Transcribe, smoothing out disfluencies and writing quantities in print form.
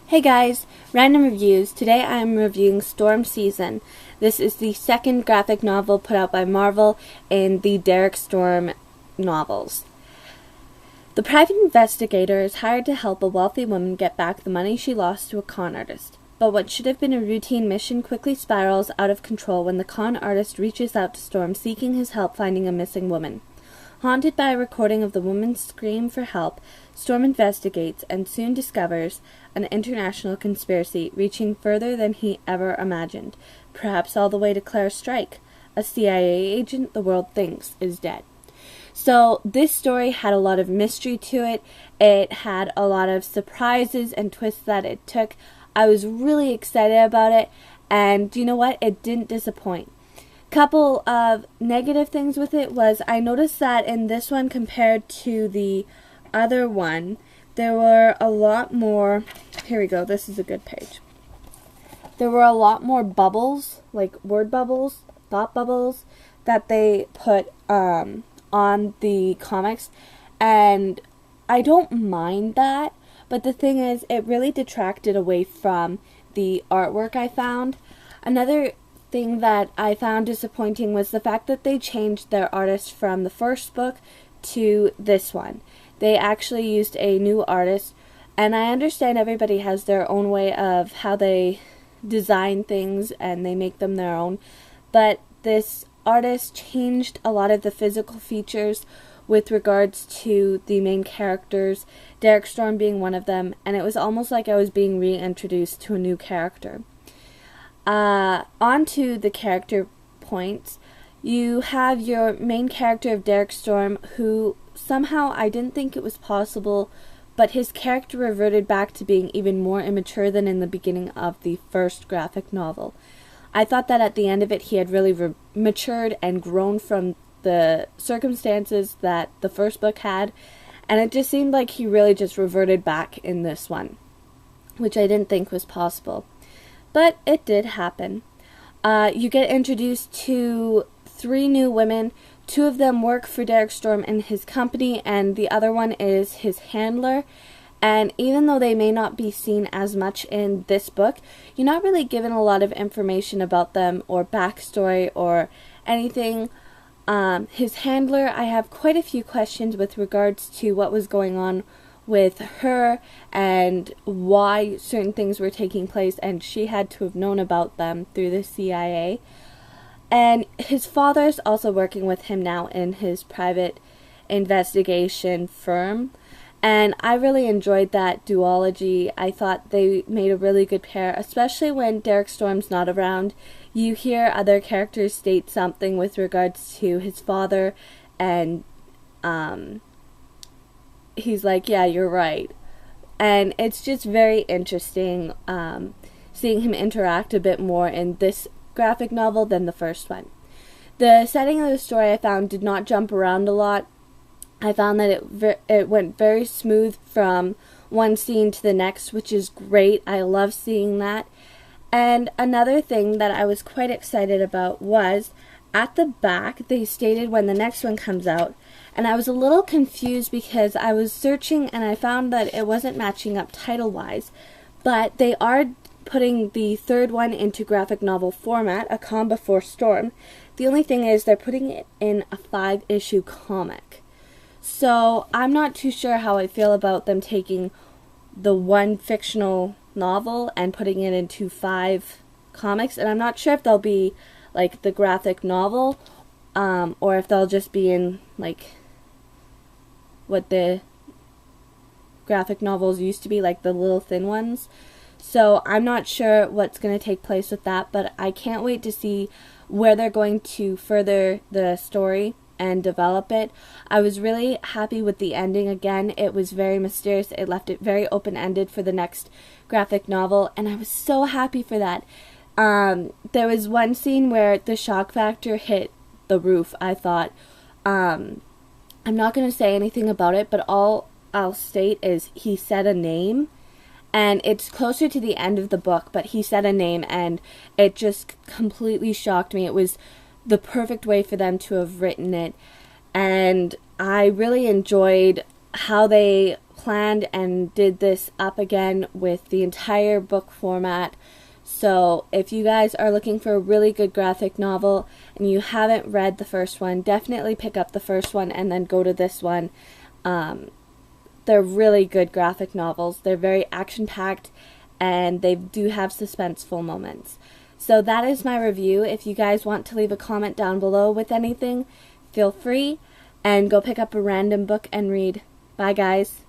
Hey guys, Random Reviews. Today I am reviewing Storm Season. This is the second graphic novel put out by Marvel in the Derrick Storm novels. The private investigator is hired to help a wealthy woman get back the money she lost to a con artist. But what should have been a routine mission quickly spirals out of control when the con artist reaches out to Storm seeking his help finding a missing woman. Haunted by a recording of the woman's scream for help, Storm investigates and soon discovers an international conspiracy reaching further than he ever imagined, perhaps all the way to Claire's strike, a CIA agent the world thinks is dead. So this story had a lot of mystery to it. It had a lot of surprises and twists that it took. I was really excited about it, and you know what? It didn't disappoint. Couple of negative things with it was I noticed that in this one compared to the other one, there were a lot more, here we go, this is a good page. There were a lot more bubbles, like word bubbles, thought bubbles, that they put on the comics, and I don't mind that, but the thing is, it really detracted away from the artwork I found. Another thing that I found disappointing was the fact that they changed their artist from the first book to this one. They actually used a new artist, and I understand everybody has their own way of how they design things and they make them their own, but this artist changed a lot of the physical features with regards to the main characters, Derrick Storm being one of them, and it was almost like I was being reintroduced to a new character. On to the character points. You have your main character of Derrick Storm, who somehow I didn't think it was possible, but his character reverted back to being even more immature than in the beginning of the first graphic novel. I thought that at the end of it he had really matured and grown from the circumstances that the first book had, and it just seemed like he really just reverted back in this one, which I didn't think was possible. But it did happen. You get introduced to 3 new women. 2 of them work for Derrick Storm in his company, and the other one is his handler. And even though they may not be seen as much in this book, you're not really given a lot of information about them or backstory or anything. His handler, I have quite a few questions with regards to what was going on with her and why certain things were taking place, and she had to have known about them through the CIA. And his father's also working with him now in his private investigation firm, and I really enjoyed that duology. I thought they made a really good pair, especially when Derrick Storm's not around. You hear other characters state something with regards to his father, and he's like, yeah, you're right. And it's just very interesting seeing him interact a bit more in this graphic novel than the first one. The setting of the story I found did not jump around a lot. I found that it went very smooth from one scene to the next, which is great. I love seeing that. And another thing that I was quite excited about was at the back they stated when the next one comes out, and I was a little confused because I was searching and I found that it wasn't matching up title-wise, but they are putting the third one into graphic novel format, A Calm Before Storm. The only thing is they're putting it in a 5-issue comic. So I'm not too sure how I feel about them taking the one fictional novel and putting it into 5 comics, and I'm not sure if they'll be like the graphic novel or if they'll just be in like what the graphic novels used to be, like the little thin ones. So I'm not sure what's going to take place with that, but I can't wait to see where they're going to further the story and develop it. I was really happy with the ending. Again, it was very mysterious. It left it very open-ended for the next graphic novel, and I was so happy for that. There was one scene where the shock factor hit the roof. I thought, I'm not going to say anything about it, but all I'll state is he said a name, and it's closer to the end of the book, but he said a name, and it just completely shocked me. It was the perfect way for them to have written it, and I really enjoyed how they planned and did this up again with the entire book format. So if you guys are looking for a really good graphic novel and you haven't read the first one, definitely pick up the first one and then go to this one. They're really good graphic novels. They're very action-packed and they do have suspenseful moments. So that is my review. If you guys want to leave a comment down below with anything, feel free, and go pick up a random book and read. Bye guys.